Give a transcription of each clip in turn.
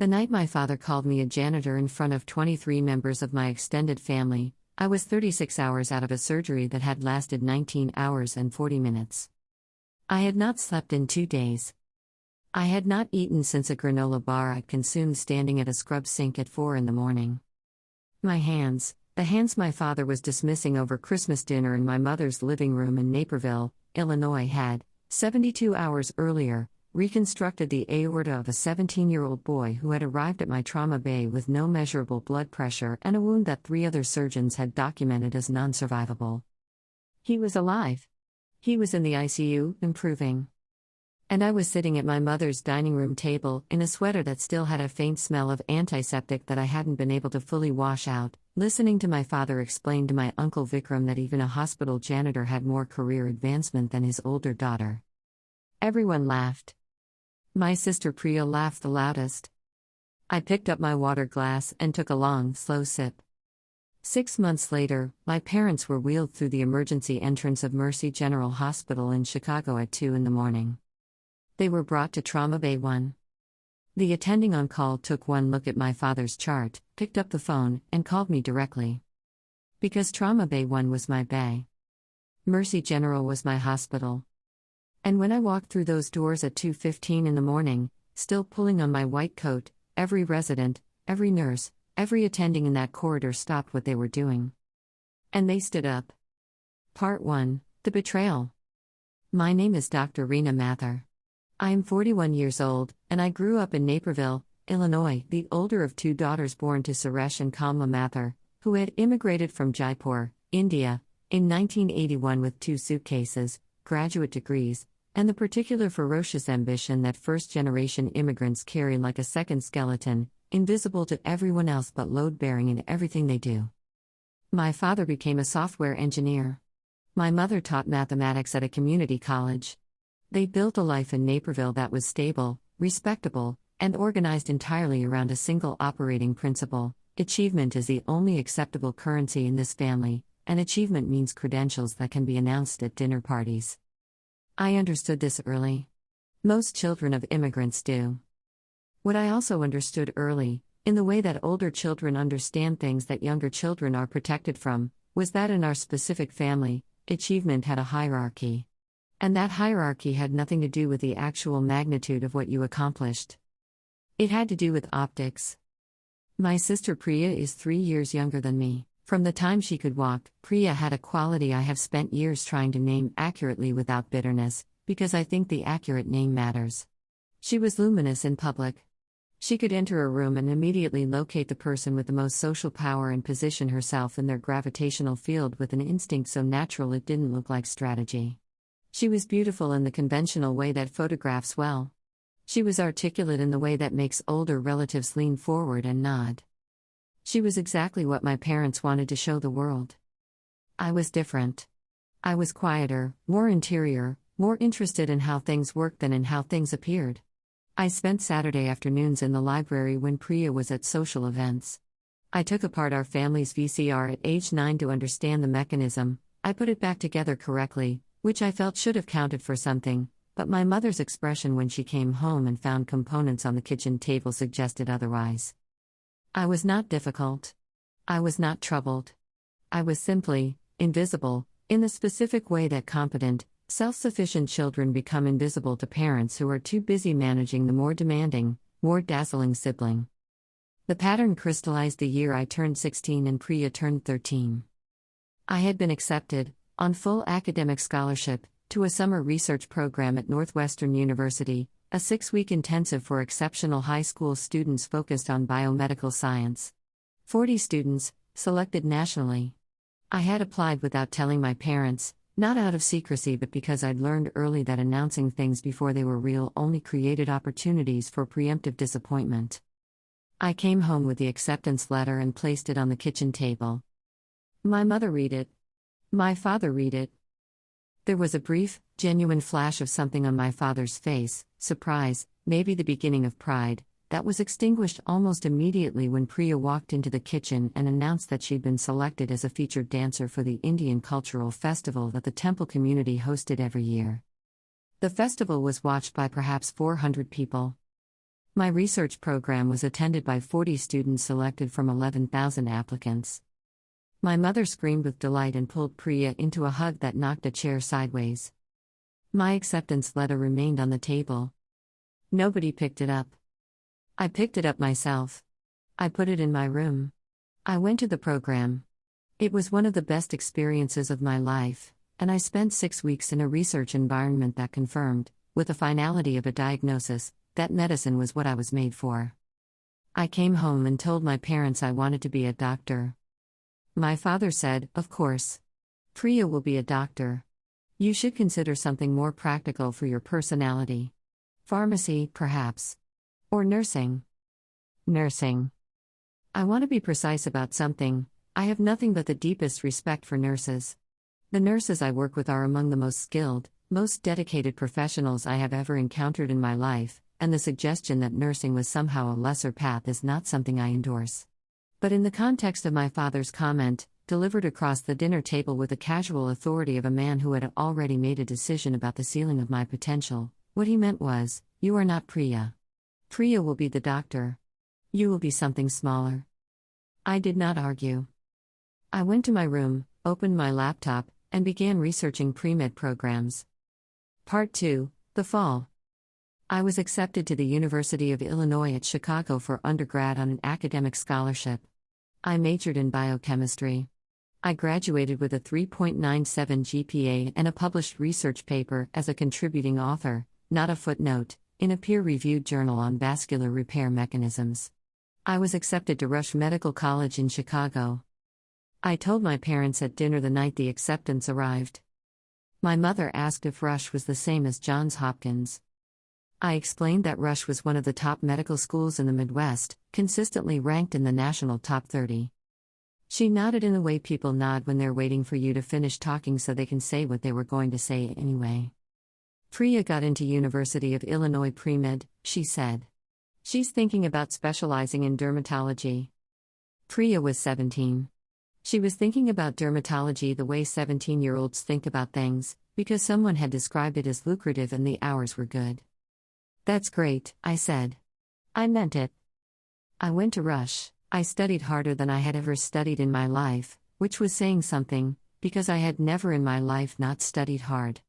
The night my father called me a janitor in front of 23 members of my extended family, I was 36 hours out of a surgery that had lasted 19 hours and 40 minutes. I had not slept in 2 days. I had not eaten since a granola bar I'd consumed standing at a scrub sink at 4 in the morning. My hands, the hands my father was dismissing over Christmas dinner in my mother's living room in Naperville, Illinois had, 72 hours earlier, reconstructed the aorta of a 17-year-old boy who had arrived at my trauma bay with no measurable blood pressure and a wound that 3 other surgeons had documented as non-survivable. He was alive. He was in the ICU, improving. And I was sitting at my mother's dining room table, in a sweater that still had a faint smell of antiseptic that I hadn't been able to fully wash out, listening to my father explain to my uncle Vikram that even a hospital janitor had more career advancement than his older daughter. Everyone laughed. My sister Priya laughed the loudest. I picked up my water glass and took a long, slow sip. 6 months later, my parents were wheeled through the emergency entrance of Mercy General Hospital in Chicago at 2 in the morning. They were brought to Trauma Bay 1. The attending on call took one look at my father's chart, picked up the phone, and called me directly. Because Trauma Bay 1 was my bay. Mercy General was my hospital. And when I walked through those doors at 2:15 in the morning, still pulling on my white coat, every resident, every nurse, every attending in that corridor stopped what they were doing. And they stood up. Part 1, The Betrayal. My name is Dr. Reena Mathur. I am 41 years old, and I grew up in Naperville, Illinois, the older of 2 daughters born to Suresh and Kamla Mathur, who had immigrated from Jaipur, India, in 1981 with 2 suitcases, graduate degrees, and the particular ferocious ambition that first-generation immigrants carry like a second skeleton, invisible to everyone else but load-bearing in everything they do. My father became a software engineer. My mother taught mathematics at a community college. They built a life in Naperville that was stable, respectable, and organized entirely around a single operating principle: achievement is the only acceptable currency in this family, and achievement means credentials that can be announced at dinner parties. I understood this early. Most children of immigrants do. What I also understood early, in the way that older children understand things that younger children are protected from, was that in our specific family, achievement had a hierarchy. And that hierarchy had nothing to do with the actual magnitude of what you accomplished. It had to do with optics. My sister Priya is 3 years younger than me. From the time she could walk, Priya had a quality I have spent years trying to name accurately without bitterness, because I think the accurate name matters. She was luminous in public. She could enter a room and immediately locate the person with the most social power and position herself in their gravitational field with an instinct so natural it didn't look like strategy. She was beautiful in the conventional way that photographs well. She was articulate in the way that makes older relatives lean forward and nod. She was exactly what my parents wanted to show the world. I was different. I was quieter, more interior, more interested in how things worked than in how things appeared. I spent Saturday afternoons in the library when Priya was at social events. I took apart our family's VCR at age 9 to understand the mechanism. I put it back together correctly, which I felt should have counted for something, but my mother's expression when she came home and found components on the kitchen table suggested otherwise. I was not difficult. I was not troubled. I was simply invisible, in the specific way that competent, self-sufficient children become invisible to parents who are too busy managing the more demanding, more dazzling sibling. The pattern crystallized the year I turned 16 and Priya turned 13. I had been accepted, on full academic scholarship, to a summer research program at Northwestern University, a 6-week intensive for exceptional high school students focused on biomedical science. 40 students, selected nationally. I had applied without telling my parents, not out of secrecy but because I'd learned early that announcing things before they were real only created opportunities for preemptive disappointment. I came home with the acceptance letter and placed it on the kitchen table. My mother read it. My father read it. There was a brief, genuine flash of something on my father's face, surprise, maybe the beginning of pride, that was extinguished almost immediately when Priya walked into the kitchen and announced that she'd been selected as a featured dancer for the Indian Cultural Festival that the temple community hosted every year. The festival was watched by perhaps 400 people. My research program was attended by 40 students selected from 11,000 applicants. My mother screamed with delight and pulled Priya into a hug that knocked a chair sideways. My acceptance letter remained on the table. Nobody picked it up. I picked it up myself. I put it in my room. I went to the program. It was one of the best experiences of my life, and I spent 6 weeks in a research environment that confirmed, with the finality of a diagnosis, that medicine was what I was made for. I came home and told my parents I wanted to be a doctor. My father said, "Of course. Priya will be a doctor. You should consider something more practical for your personality. Pharmacy, perhaps. Or nursing." Nursing. I want to be precise about something. I have nothing but the deepest respect for nurses. The nurses I work with are among the most skilled, most dedicated professionals I have ever encountered in my life, and the suggestion that nursing was somehow a lesser path is not something I endorse. But in the context of my father's comment, delivered across the dinner table with the casual authority of a man who had already made a decision about the ceiling of my potential, what he meant was, "You are not Priya. Priya will be the doctor. You will be something smaller." I did not argue. I went to my room, opened my laptop, and began researching pre-med programs. Part 2, The Fall. I was accepted to the University of Illinois at Chicago for undergrad on an academic scholarship. I majored in biochemistry. I graduated with a 3.97 GPA and a published research paper as a contributing author, not a footnote, in a peer-reviewed journal on vascular repair mechanisms. I was accepted to Rush Medical College in Chicago. I told my parents at dinner the night the acceptance arrived. My mother asked if Rush was the same as Johns Hopkins. I explained that Rush was one of the top medical schools in the Midwest, consistently ranked in the national top 30. She nodded in the way people nod when they're waiting for you to finish talking so they can say what they were going to say anyway. "Priya got into University of Illinois pre-med," she said. "She's thinking about specializing in dermatology." Priya was 17. She was thinking about dermatology the way 17-year-olds think about things, because someone had described it as lucrative and the hours were good. "That's great," I said. I meant it. I went to Rush. I studied harder than I had ever studied in my life, which was saying something, because I had never in my life not studied hard.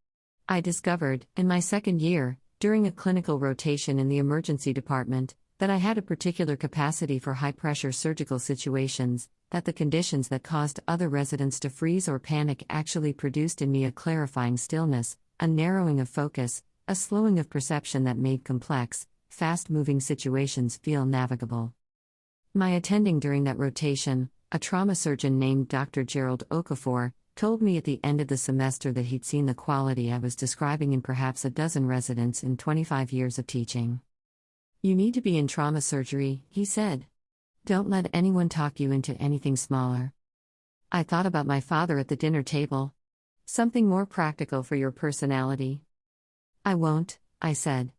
I discovered, in my second year, during a clinical rotation in the emergency department, that I had a particular capacity for high-pressure surgical situations, that the conditions that caused other residents to freeze or panic actually produced in me a clarifying stillness, a narrowing of focus, a slowing of perception that made complex, fast-moving situations feel navigable. My attending during that rotation, a trauma surgeon named Dr. Gerald Okafor, told me at the end of the semester that he'd seen the quality I was describing in perhaps a dozen residents in 25 years of teaching. "You need to be in trauma surgery," he said. "Don't let anyone talk you into anything smaller." I thought about my father at the dinner table. "Something more practical for your personality." "I won't," I said.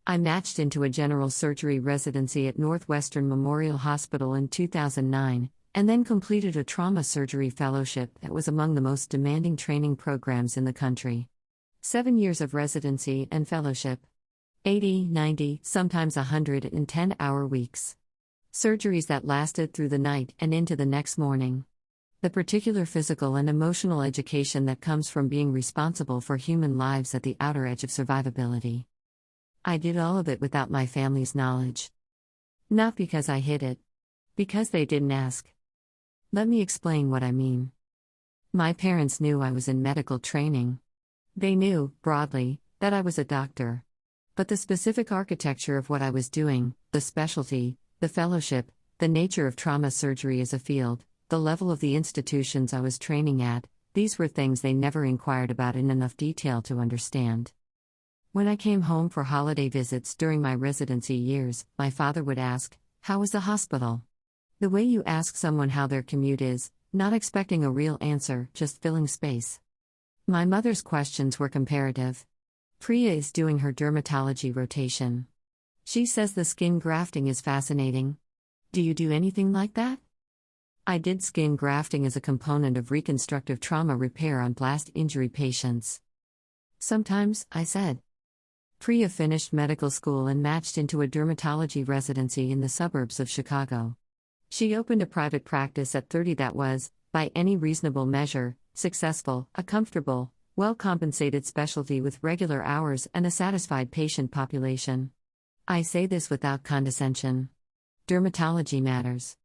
I matched into a general surgery residency at Northwestern Memorial Hospital in 2009, and then completed a trauma surgery fellowship that was among the most demanding training programs in the country. 7 years of residency and fellowship. 80, 90, sometimes 110-hour weeks. Surgeries that lasted through the night and into the next morning. The particular physical and emotional education that comes from being responsible for human lives at the outer edge of survivability. I did all of it without my family's knowledge. Not because I hid it. Because they didn't ask. Let me explain what I mean. My parents knew I was in medical training. They knew, broadly, that I was a doctor. But the specific architecture of what I was doing, the specialty, the fellowship, the nature of trauma surgery as a field, the level of the institutions I was training at, these were things they never inquired about in enough detail to understand. When I came home for holiday visits during my residency years, my father would ask, "How was the hospital?" The way you ask someone how their commute is, not expecting a real answer, just filling space. My mother's questions were comparative. "Priya is doing her dermatology rotation. She says the skin grafting is fascinating. Do you do anything like that?" I did skin grafting as a component of reconstructive trauma repair on blast injury patients. "Sometimes," I said. Priya finished medical school and matched into a dermatology residency in the suburbs of Chicago. She opened a private practice at 30 that was, by any reasonable measure, successful, a comfortable, well-compensated specialty with regular hours and a satisfied patient population. I say this without condescension. Dermatology matters.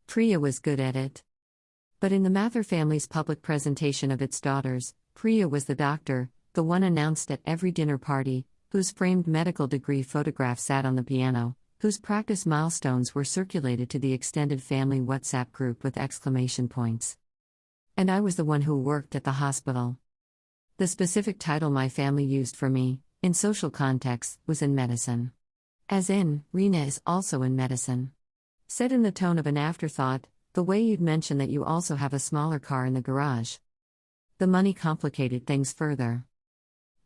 Priya was good at it. But in the Mathur family's public presentation of its daughters, Priya was the doctor, the one announced at every dinner party, whose framed medical degree photograph sat on the piano, whose practice milestones were circulated to the extended family WhatsApp group with exclamation points. And I was the one who worked at the hospital. The specific title my family used for me, in social contexts, was in medicine. As in, Reena is also in medicine. Said in the tone of an afterthought, the way you'd mention that you also have a smaller car in the garage. The money complicated things further.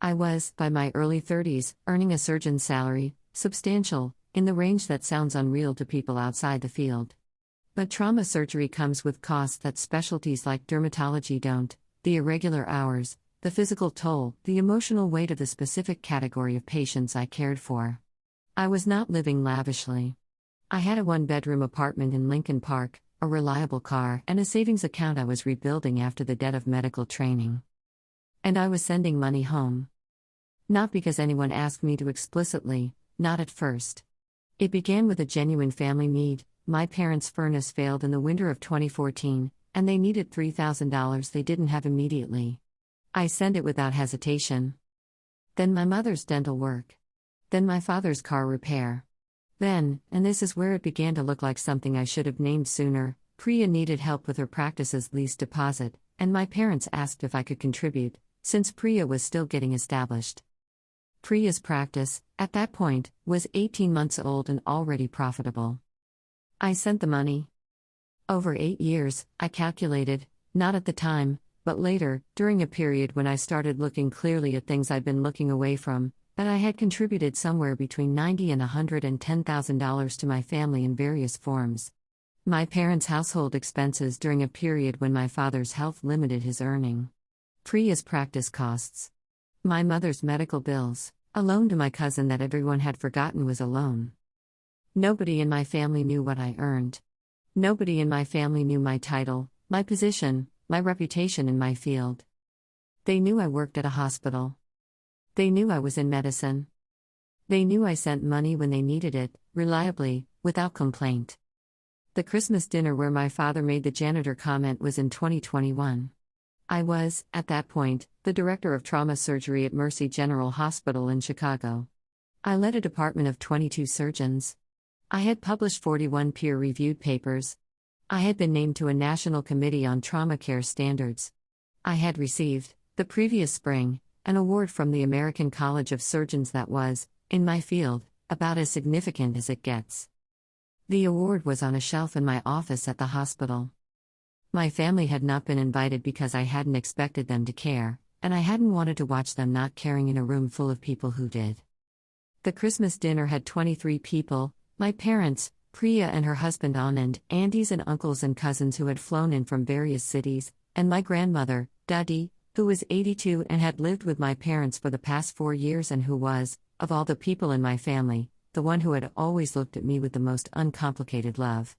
I was, by my early 30s, earning a surgeon's salary, substantial, in the range that sounds unreal to people outside the field. But trauma surgery comes with costs that specialties like dermatology don't: the irregular hours, the physical toll, the emotional weight of the specific category of patients I cared for. I was not living lavishly. I had a one-bedroom apartment in Lincoln Park, a reliable car, and a savings account I was rebuilding after the debt of medical training. And I was sending money home. Not because anyone asked me to explicitly, not at first. It began with a genuine family need. My parents' furnace failed in the winter of 2014, and they needed $3,000 they didn't have immediately. I sent it without hesitation. Then my mother's dental work. Then my father's car repair. Then, and this is where it began to look like something I should have named sooner, Priya needed help with her practice's lease deposit, and my parents asked if I could contribute, since Priya was still getting established. Priya's practice, at that point, was 18 months old and already profitable. I sent the money. Over 8 years, I calculated, not at the time, but later, during a period when I started looking clearly at things I'd been looking away from, that I had contributed somewhere between $90,000 and $110,000 to my family in various forms. My parents' household expenses during a period when my father's health limited his earning. Priya's practice costs. My mother's medical bills, a loan to my cousin that everyone had forgotten was a loan. Nobody in my family knew what I earned. Nobody in my family knew my title, my position, my reputation in my field. They knew I worked at a hospital. They knew I was in medicine. They knew I sent money when they needed it, reliably, without complaint. The Christmas dinner where my father made the janitor comment was in 2021. I was, at that point, the director of trauma surgery at Mercy General Hospital in Chicago. I led a department of 22 surgeons. I had published 41 peer-reviewed papers. I had been named to a national committee on trauma care standards. I had received, the previous spring, an award from the American College of Surgeons that was, in my field, about as significant as it gets. The award was on a shelf in my office at the hospital. My family had not been invited because I hadn't expected them to care, and I hadn't wanted to watch them not caring in a room full of people who did. The Christmas dinner had 23 people: my parents, Priya and her husband Anand, aunties and uncles and cousins who had flown in from various cities, and my grandmother, Dadi, who was 82 and had lived with my parents for the past 4 years and who was, of all the people in my family, the one who had always looked at me with the most uncomplicated love.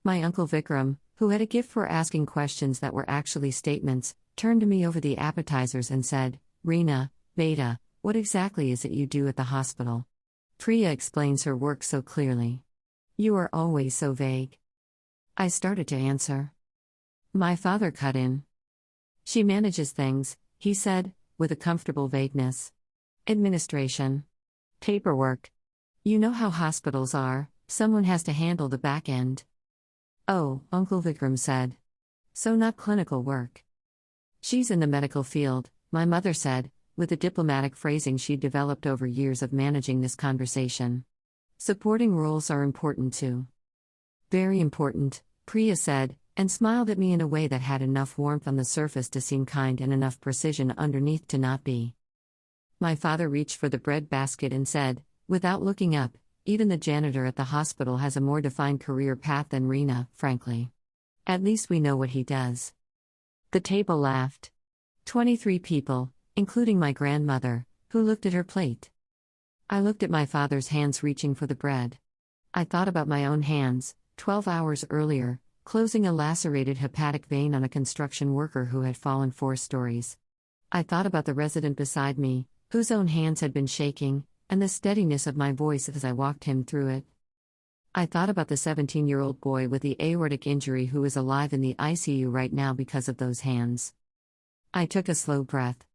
My uncle Vikram, who had a gift for asking questions that were actually statements, turned to me over the appetizers and said, "Reena, beta, what exactly is it you do at the hospital? Priya explains her work so clearly. You are always so vague." I started to answer. My father cut in. "She manages things," he said, with a comfortable vagueness. "Administration. Paperwork. You know how hospitals are, someone has to handle the back end." "Oh," Uncle Vikram said. "So not clinical work." "She's in the medical field," my mother said, with the diplomatic phrasing she'd developed over years of managing this conversation. "Supporting roles are important too." "Very important," Priya said, and smiled at me in a way that had enough warmth on the surface to seem kind and enough precision underneath to not be. My father reached for the bread basket and said, without looking up, "Even the janitor at the hospital has a more defined career path than Reena, frankly. At least we know what he does." The table laughed. 23 people, including my grandmother, who looked at her plate. I looked at my father's hands reaching for the bread. I thought about my own hands, 12 hours earlier, closing a lacerated hepatic vein on a construction worker who had fallen 4 stories. I thought about the resident beside me, whose own hands had been shaking, and the steadiness of my voice as I walked him through it. I thought about the 17-year-old boy with the aortic injury who is alive in the ICU right now because of those hands. I took a slow breath.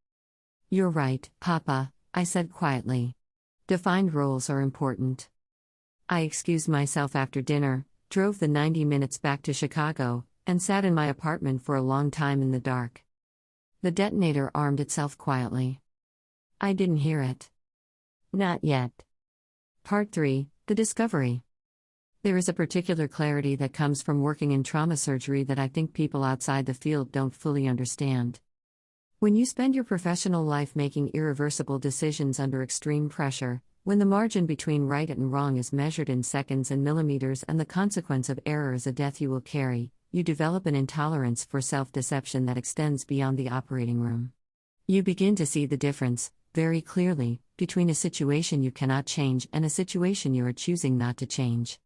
"You're right, Papa," I said quietly. "Defined roles are important." I excused myself after dinner, drove the 90 minutes back to Chicago, and sat in my apartment for a long time in the dark. The detonator armed itself quietly. I didn't hear it. Not yet. Part 3: The Discovery. There is a particular clarity that comes from working in trauma surgery that I think people outside the field don't fully understand. When you spend your professional life making irreversible decisions under extreme pressure, when the margin between right and wrong is measured in seconds and millimeters and the consequence of error is a death you will carry, you develop an intolerance for self-deception that extends beyond the operating room. You begin to see the difference, very clearly, between a situation you cannot change and a situation you are choosing not to change.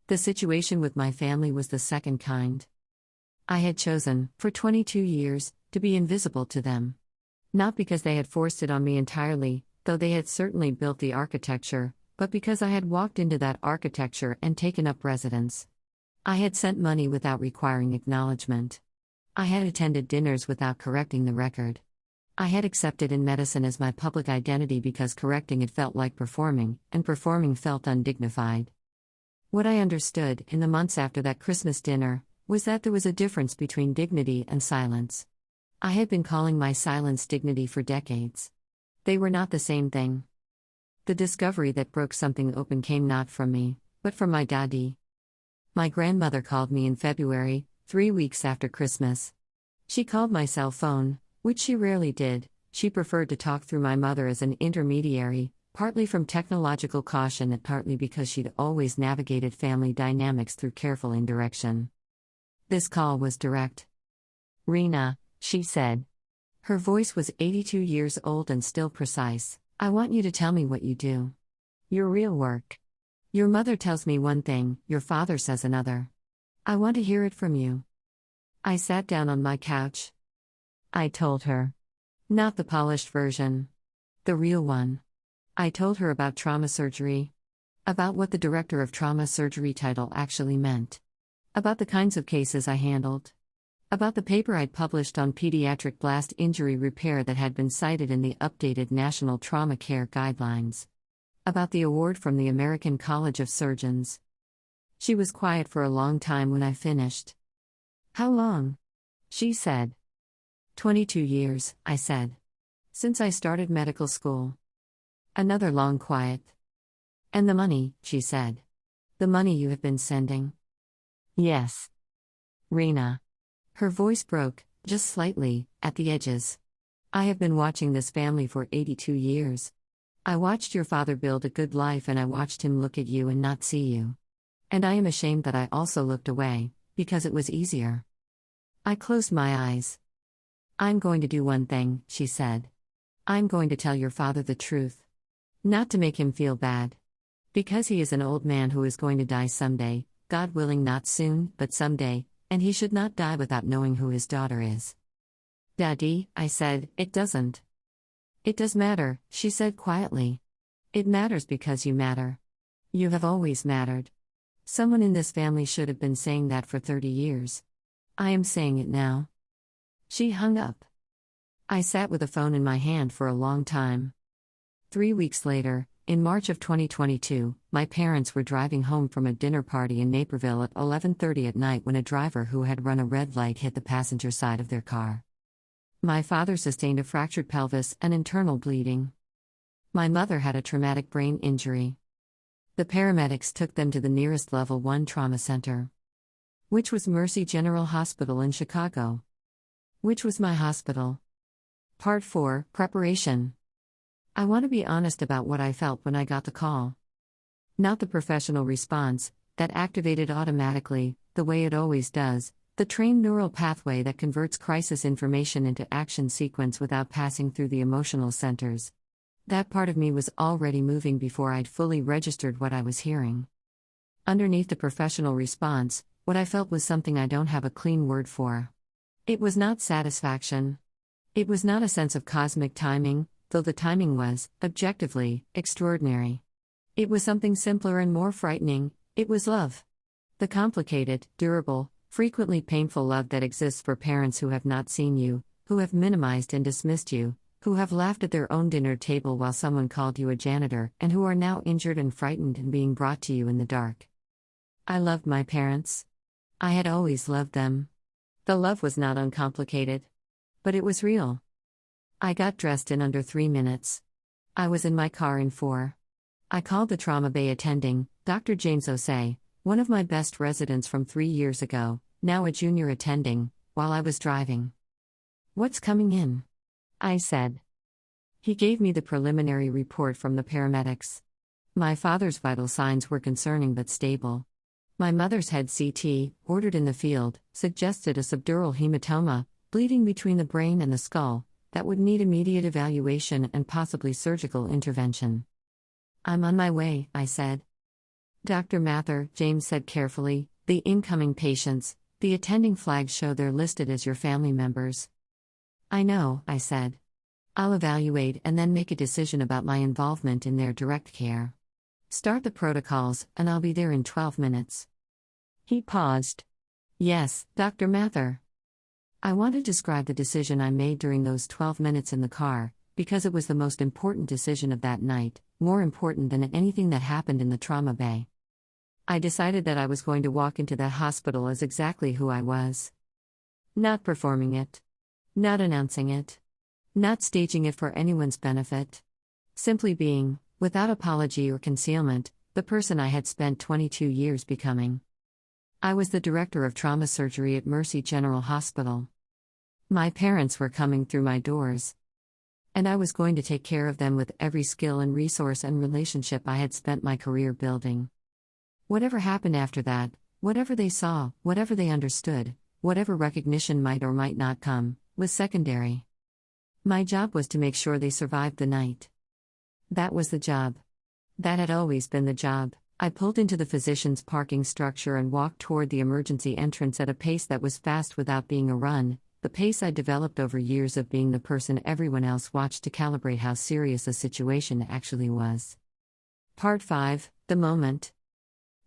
The situation with my family was the second kind. I had chosen, for 22 years, to be invisible to them. Not because they had forced it on me entirely, though they had certainly built the architecture, but because I had walked into that architecture and taken up residence. I had sent money without requiring acknowledgement. I had attended dinners without correcting the record. I had accepted in medicine as my public identity because correcting it felt like performing, and performing felt undignified. What I understood, in the months after that Christmas dinner, was that there was a difference between dignity and silence. I had been calling my silence dignity for decades. They were not the same thing. The discovery that broke something open came not from me, but from my daddy. My grandmother called me in February, 3 weeks after Christmas. She called my cell phone, which she rarely did. She preferred to talk through my mother as an intermediary, partly from technological caution and partly because she'd always navigated family dynamics through careful indirection. This call was direct. "Rena," she said. Her voice was 82 years old and still precise. "I want you to tell me what you do. Your real work. Your mother tells me one thing, your father says another. I want to hear it from you." I sat down on my couch. I told her. Not the polished version. The real one. I told her about trauma surgery. About what the director of trauma surgery title actually meant. About the kinds of cases I handled. About the paper I'd published on pediatric blast injury repair that had been cited in the updated National Trauma Care Guidelines. About the award from the American College of Surgeons. She was quiet for a long time when I finished. "How long?" she said. 22 years, I said. "Since I started medical school." Another long quiet. "And the money," she said. "The money you have been sending." "Yes." "Rena." Her voice broke, just slightly, at the edges. "I have been watching this family for 82 years. I watched your father build a good life and I watched him look at you and not see you. And I am ashamed that I also looked away, because it was easier." I closed my eyes. "I'm going to do one thing," she said. "I'm going to tell your father the truth. Not to make him feel bad. Because he is an old man who is going to die someday, God willing not soon, but someday, and he should not die without knowing who his daughter is." "Daddy," I said, "it doesn't." "It does matter," she said quietly. "It matters because you matter. You have always mattered. Someone in this family should have been saying that for 30 years. I am saying it now." She hung up. I sat with the phone in my hand for a long time. 3 weeks later, in March of 2022, my parents were driving home from a dinner party in Naperville at 11:30 at night when a driver who had run a red light hit the passenger side of their car. My father sustained a fractured pelvis and internal bleeding. My mother had a traumatic brain injury. The paramedics took them to the nearest Level 1 trauma center. Which was Mercy General Hospital in Chicago. Which was my hospital. Part 4: Preparation. I want to be honest about what I felt when I got the call. Not the professional response, that activated automatically, the way it always does, the trained neural pathway that converts crisis information into action sequence without passing through the emotional centers. That part of me was already moving before I'd fully registered what I was hearing. Underneath the professional response, what I felt was something I don't have a clean word for. It was not satisfaction. It was not a sense of cosmic timing, though the timing was, objectively, extraordinary. It was something simpler and more frightening. It was love. The complicated, durable, frequently painful love that exists for parents who have not seen you, who have minimized and dismissed you, who have laughed at their own dinner table while someone called you a janitor, and who are now injured and frightened and being brought to you in the dark. I loved my parents. I had always loved them. The love was not uncomplicated. But it was real. I got dressed in under 3 minutes. I was in my car in 4. I called the trauma bay attending, Dr. James Osei, one of my best residents from 3 years ago, now a junior attending, while I was driving. "What's coming in?" I said. He gave me the preliminary report from the paramedics. My father's vital signs were concerning but stable. My mother's head CT, ordered in the field, suggested a subdural hematoma, bleeding between the brain and the skull, that would need immediate evaluation and possibly surgical intervention. "I'm on my way," I said. "Dr. Mather," James said carefully, "the incoming patients, the attending flags show they're listed as your family members." "I know," I said. "I'll evaluate and then make a decision about my involvement in their direct care. Start the protocols, and I'll be there in 12 minutes. He paused. "Yes, Dr. Mather." I want to describe the decision I made during those 12 minutes in the car, because it was the most important decision of that night, more important than anything that happened in the trauma bay. I decided that I was going to walk into that hospital as exactly who I was. Not performing it. Not announcing it. Not staging it for anyone's benefit. Simply being, without apology or concealment, the person I had spent 22 years becoming. I was the director of trauma surgery at Mercy General Hospital. My parents were coming through my doors. And I was going to take care of them with every skill and resource and relationship I had spent my career building. Whatever happened after that, whatever they saw, whatever they understood, whatever recognition might or might not come, was secondary. My job was to make sure they survived the night. That was the job. That had always been the job. I pulled into the physician's parking structure and walked toward the emergency entrance at a pace that was fast without being a run, the pace I developed over years of being the person everyone else watched to calibrate how serious a situation actually was. Part 5, The Moment.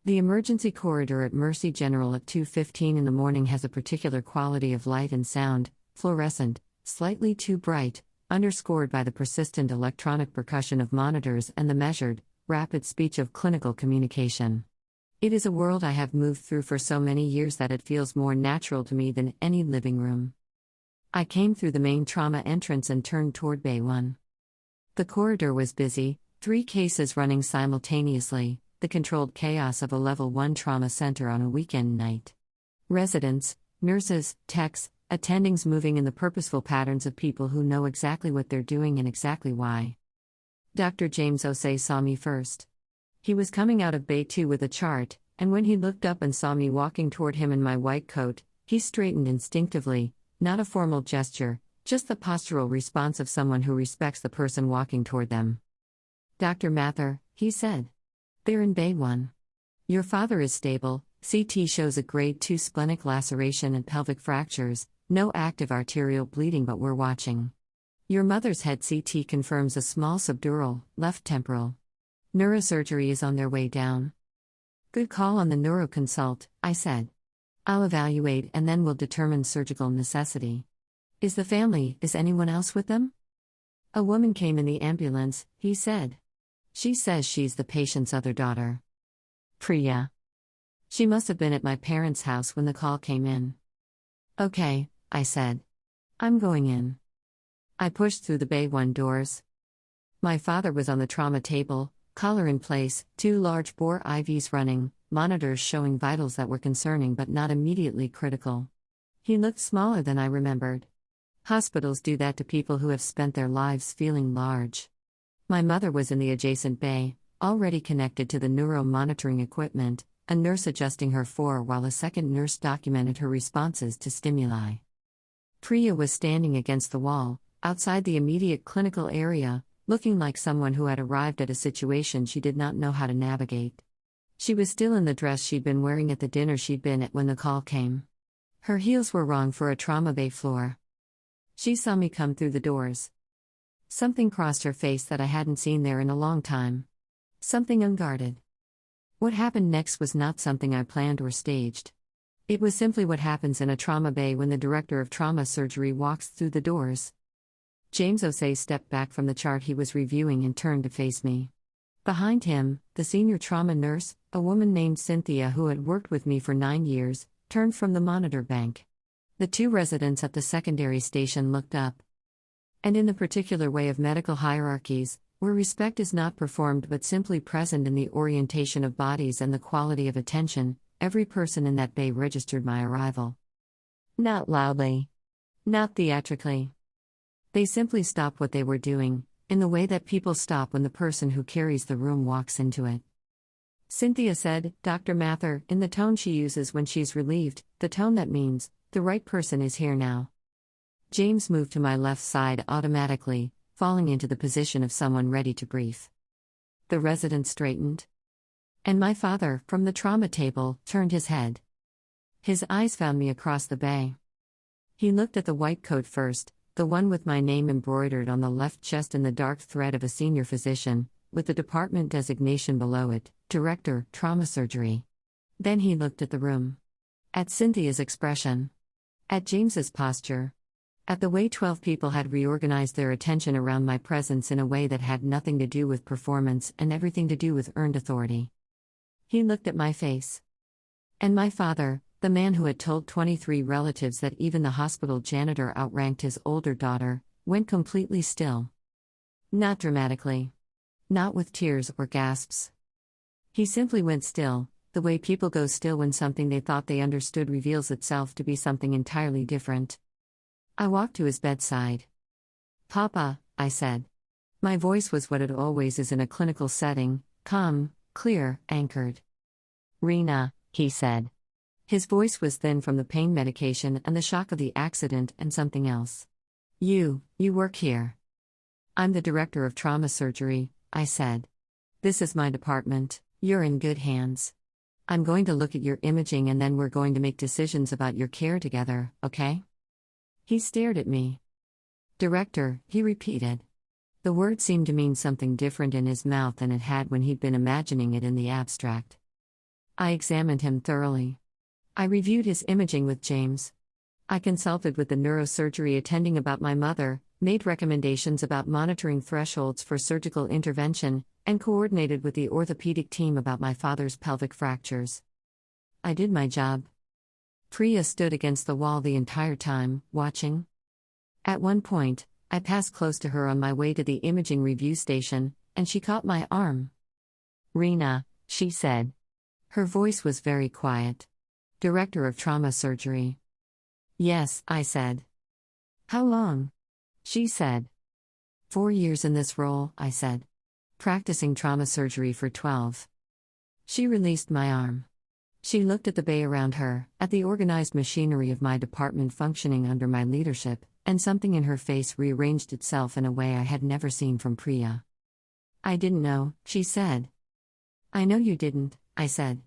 The emergency corridor at Mercy General at 2:15 in the morning has a particular quality of light and sound, fluorescent, slightly too bright, underscored by the persistent electronic percussion of monitors and the measured, rapid speech of clinical communication. It is a world I have moved through for so many years that it feels more natural to me than any living room. I came through the main trauma entrance and turned toward Bay 1. The corridor was busy, 3 cases running simultaneously, the controlled chaos of a level 1 trauma center on a weekend night. Residents, nurses, techs, attendings moving in the purposeful patterns of people who know exactly what they're doing and exactly why. Dr. James Osei saw me first. He was coming out of Bay 2 with a chart, and when he looked up and saw me walking toward him in my white coat, he straightened instinctively, not a formal gesture, just the postural response of someone who respects the person walking toward them. "Dr. Mather," he said. "They're in Bay 1. Your father is stable, CT shows a grade 2 splenic laceration and pelvic fractures, no active arterial bleeding, but we're watching. Your mother's head CT confirms a small subdural, left temporal. Neurosurgery is on their way down." "Good call on the neuroconsult," I said. "I'll evaluate and then we'll determine surgical necessity. Is anyone else with them?" "A woman came in the ambulance," he said. "She says she's the patient's other daughter. Priya. She must have been at my parents' house when the call came in." "Okay," I said. "I'm going in." I pushed through the Bay 1 doors. My father was on the trauma table, collar in place, 2 large bore IVs running, monitors showing vitals that were concerning but not immediately critical. He looked smaller than I remembered. Hospitals do that to people who have spent their lives feeling large. My mother was in the adjacent bay, already connected to the neuro-monitoring equipment, a nurse adjusting her while a second nurse documented her responses to stimuli. Priya was standing against the wall, outside the immediate clinical area, looking like someone who had arrived at a situation she did not know how to navigate. She was still in the dress she'd been wearing at the dinner she'd been at when the call came. Her heels were wrong for a trauma bay floor. She saw me come through the doors. Something crossed her face that I hadn't seen there in a long time. Something unguarded. What happened next was not something I planned or staged. It was simply what happens in a trauma bay when the director of trauma surgery walks through the doors. James Osei stepped back from the chart he was reviewing and turned to face me. Behind him, the senior trauma nurse, a woman named Cynthia who had worked with me for 9 years, turned from the monitor bank. The two residents at the secondary station looked up. And in the particular way of medical hierarchies, where respect is not performed but simply present in the orientation of bodies and the quality of attention, every person in that bay registered my arrival. Not loudly. Not theatrically. They simply stopped what they were doing, in the way that people stop when the person who carries the room walks into it. Cynthia said, "Dr. Mather," in the tone she uses when she's relieved, the tone that means, the right person is here now. James moved to my left side automatically, falling into the position of someone ready to brief. The resident straightened. And my father, from the trauma table, turned his head. His eyes found me across the bay. He looked at the white coat first, the one with my name embroidered on the left chest and the dark thread of a senior physician, with the department designation below it, Director, Trauma Surgery. Then he looked at the room. At Cynthia's expression. At James's posture. At the way 12 people had reorganized their attention around my presence in a way that had nothing to do with performance and everything to do with earned authority. He looked at my face. And my father, the man who had told 23 relatives that even the hospital janitor outranked his older daughter, went completely still. Not dramatically. Not with tears or gasps. He simply went still, the way people go still when something they thought they understood reveals itself to be something entirely different. I walked to his bedside. "Papa," I said. My voice was what it always is in a clinical setting, calm, clear, anchored. "Rena," he said. His voice was thin from the pain medication and the shock of the accident and something else. You work here." "I'm the director of trauma surgery," I said. "This is my department, you're in good hands. I'm going to look at your imaging and then we're going to make decisions about your care together, okay?" He stared at me. "Director," he repeated. The word seemed to mean something different in his mouth than it had when he'd been imagining it in the abstract. I examined him thoroughly. I reviewed his imaging with James. I consulted with the neurosurgery attending about my mother, made recommendations about monitoring thresholds for surgical intervention, and coordinated with the orthopedic team about my father's pelvic fractures. I did my job. Priya stood against the wall the entire time, watching. At one point, I passed close to her on my way to the imaging review station, and she caught my arm. "Rena," she said. Her voice was very quiet. "Director of Trauma Surgery." "Yes," I said. "How long?" she said. 4 years in this role," I said. "Practicing trauma surgery for 12. She released my arm. She looked at the bay around her, at the organized machinery of my department functioning under my leadership, and something in her face rearranged itself in a way I had never seen from Priya. "I didn't know," she said. "I know you didn't," I said.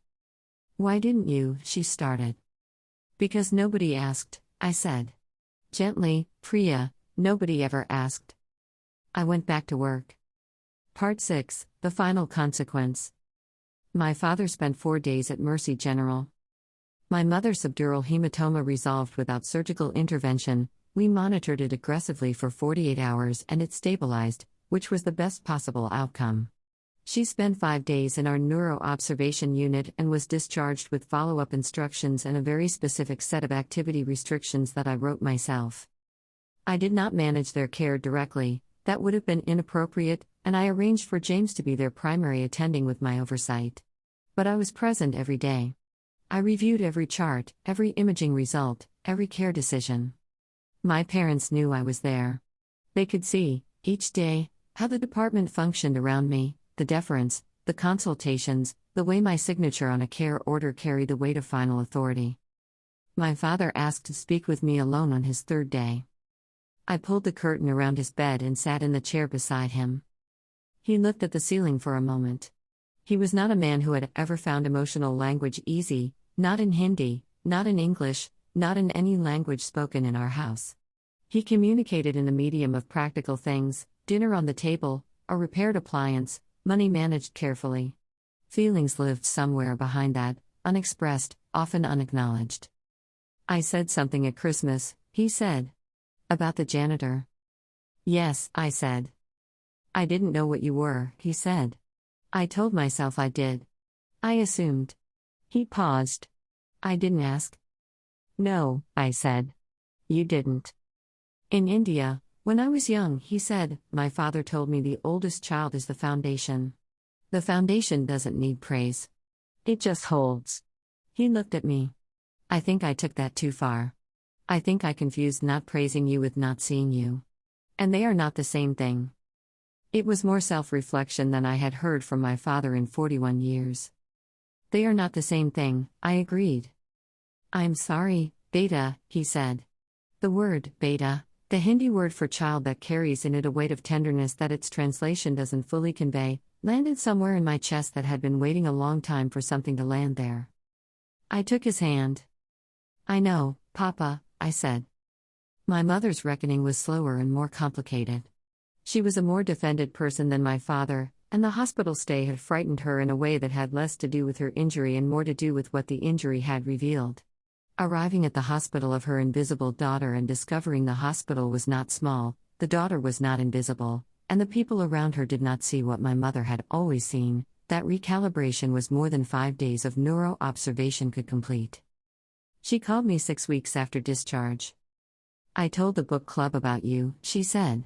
"Why didn't you?" she started. "Because nobody asked," I said. Gently, "Priya, nobody ever asked." I went back to work. Part 6, The Final Consequence. My father spent 4 days at Mercy General. My mother's subdural hematoma resolved without surgical intervention. We monitored it aggressively for 48 hours and it stabilized, which was the best possible outcome. She spent 5 days in our neuro-observation unit and was discharged with follow-up instructions and a very specific set of activity restrictions that I wrote myself. I did not manage their care directly, that would have been inappropriate, and I arranged for James to be their primary attending with my oversight. But I was present every day. I reviewed every chart, every imaging result, every care decision. My parents knew I was there. They could see, each day, how the department functioned around me, the deference, the consultations, the way my signature on a care order carried the weight of final authority. My father asked to speak with me alone on his 3rd day. I pulled the curtain around his bed and sat in the chair beside him. He looked at the ceiling for a moment. He was not a man who had ever found emotional language easy, not in Hindi, not in English, not in any language spoken in our house. He communicated in the medium of practical things: dinner on the table, a repaired appliance, money managed carefully. Feelings lived somewhere behind that, unexpressed, often unacknowledged. I said something at Christmas, he said. About the janitor. Yes, I said. I didn't know what you were, he said. I told myself I did. I assumed. He paused. I didn't ask. No, I said. You didn't. In India, when I was young, he said, my father told me the oldest child is the foundation. The foundation doesn't need praise. It just holds. He looked at me. I think I took that too far. I think I confused not praising you with not seeing you. And they are not the same thing. It was more self-reflection than I had heard from my father in 41 years. They are not the same thing, I agreed. I'm sorry, beta, he said. The word, beta, the Hindi word for child that carries in it a weight of tenderness that its translation doesn't fully convey, landed somewhere in my chest that had been waiting a long time for something to land there. I took his hand. I know, Papa, I said. My mother's reckoning was slower and more complicated. She was a more defended person than my father, and the hospital stay had frightened her in a way that had less to do with her injury and more to do with what the injury had revealed. Arriving at the hospital of her invisible daughter and discovering the hospital was not small, the daughter was not invisible, and the people around her did not see what my mother had always seen, that recalibration was more than 5 days of neuro-observation could complete. She called me 6 weeks after discharge. I told the book club about you, she said.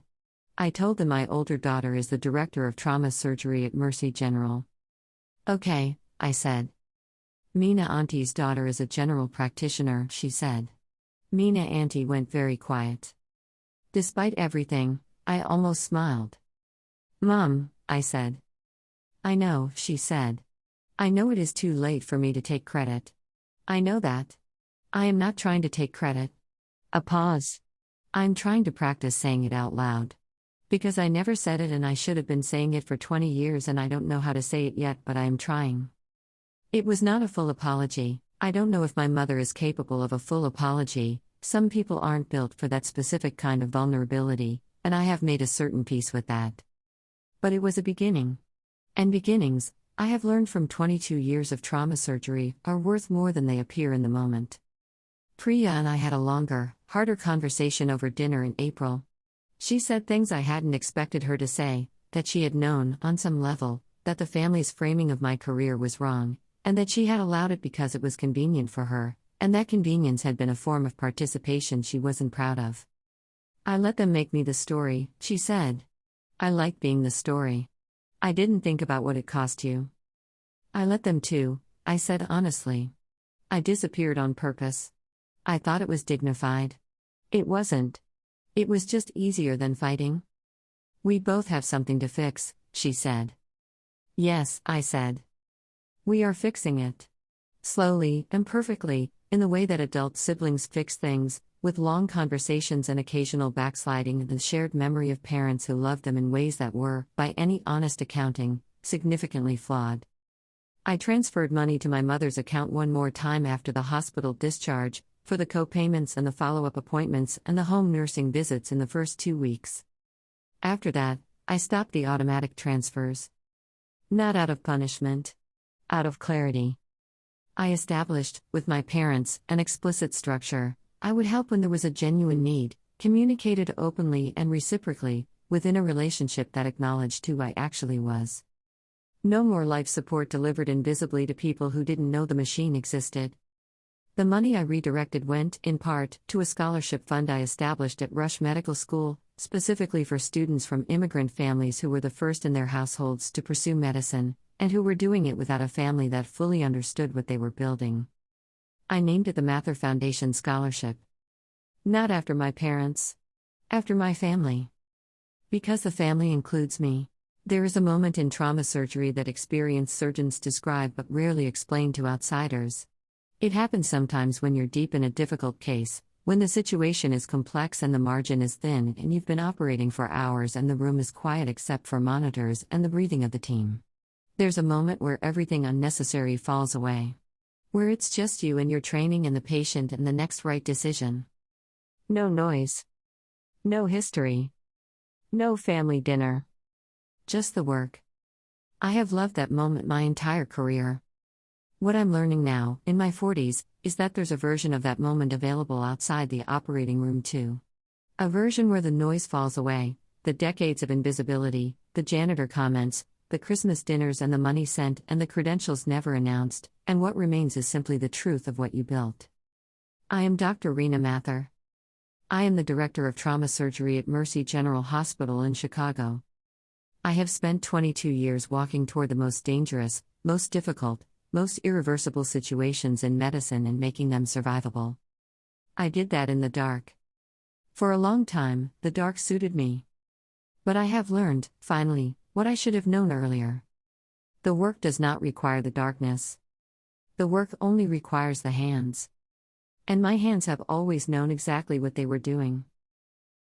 I told them my older daughter is the director of trauma surgery at Mercy General. Okay, I said. Meena Auntie's daughter is a general practitioner, she said. Meena Auntie went very quiet. Despite everything, I almost smiled. Mom, I said. I know, she said. I know it is too late for me to take credit. I know that. I am not trying to take credit. A pause. I'm trying to practice saying it out loud. Because I never said it and I should have been saying it for 20 years and I don't know how to say it yet, but I am trying. It was not a full apology. I don't know if my mother is capable of a full apology. Some people aren't built for that specific kind of vulnerability, and I have made a certain peace with that. But it was a beginning. And beginnings, I have learned from 22 years of trauma surgery, are worth more than they appear in the moment. Priya and I had a longer, harder conversation over dinner in April. She said things I hadn't expected her to say, that she had known, on some level, that the family's framing of my career was wrong, and that she had allowed it because it was convenient for her, and that convenience had been a form of participation she wasn't proud of. I let them make me the story, she said. I like being the story. I didn't think about what it cost you. I let them too, I said honestly. I disappeared on purpose. I thought it was dignified. It wasn't. It was just easier than fighting. We both have something to fix, she said. Yes, I said. We are fixing it. Slowly and perfectly, in the way that adult siblings fix things, with long conversations and occasional backsliding and the shared memory of parents who loved them in ways that were, by any honest accounting, significantly flawed. I transferred money to my mother's account one more time after the hospital discharge, for the co-payments and the follow-up appointments and the home nursing visits in the first 2 weeks. After that, I stopped the automatic transfers. Not out of punishment. Out of clarity. I established, with my parents, an explicit structure. I would help when there was a genuine need, communicated openly and reciprocally, within a relationship that acknowledged who I actually was. No more life support delivered invisibly to people who didn't know the machine existed. The money I redirected went, in part, to a scholarship fund I established at Rush Medical School, specifically for students from immigrant families who were the first in their households to pursue medicine, and who were doing it without a family that fully understood what they were building. I named it the Mather Foundation Scholarship. Not after my parents. After my family. Because the family includes me. There is a moment in trauma surgery that experienced surgeons describe but rarely explain to outsiders. It happens sometimes when you're deep in a difficult case, When the situation is complex and the margin is thin and you've been operating for hours and the room is quiet except for monitors and the breathing of the team. There's a moment where everything unnecessary falls away. Where it's just you and your training and the patient and the next right decision. No noise. No history. No family dinner. Just the work. I have loved that moment my entire career. What I'm learning now, in my 40s, is that there's a version of that moment available outside the operating room too. A version where the noise falls away, the decades of invisibility, the janitor comments, the Christmas dinners and the money sent and the credentials never announced, and what remains is simply the truth of what you built. I am Dr. Rena Mather. I am the Director of Trauma Surgery at Mercy General Hospital in Chicago. I have spent 22 years walking toward the most dangerous, most difficult, most irreversible situations in medicine and making them survivable. I did that in the dark. For a long time, the dark suited me. But I have learned, finally, what I should have known earlier. The work does not require the darkness. The work only requires the hands. And my hands have always known exactly what they were doing.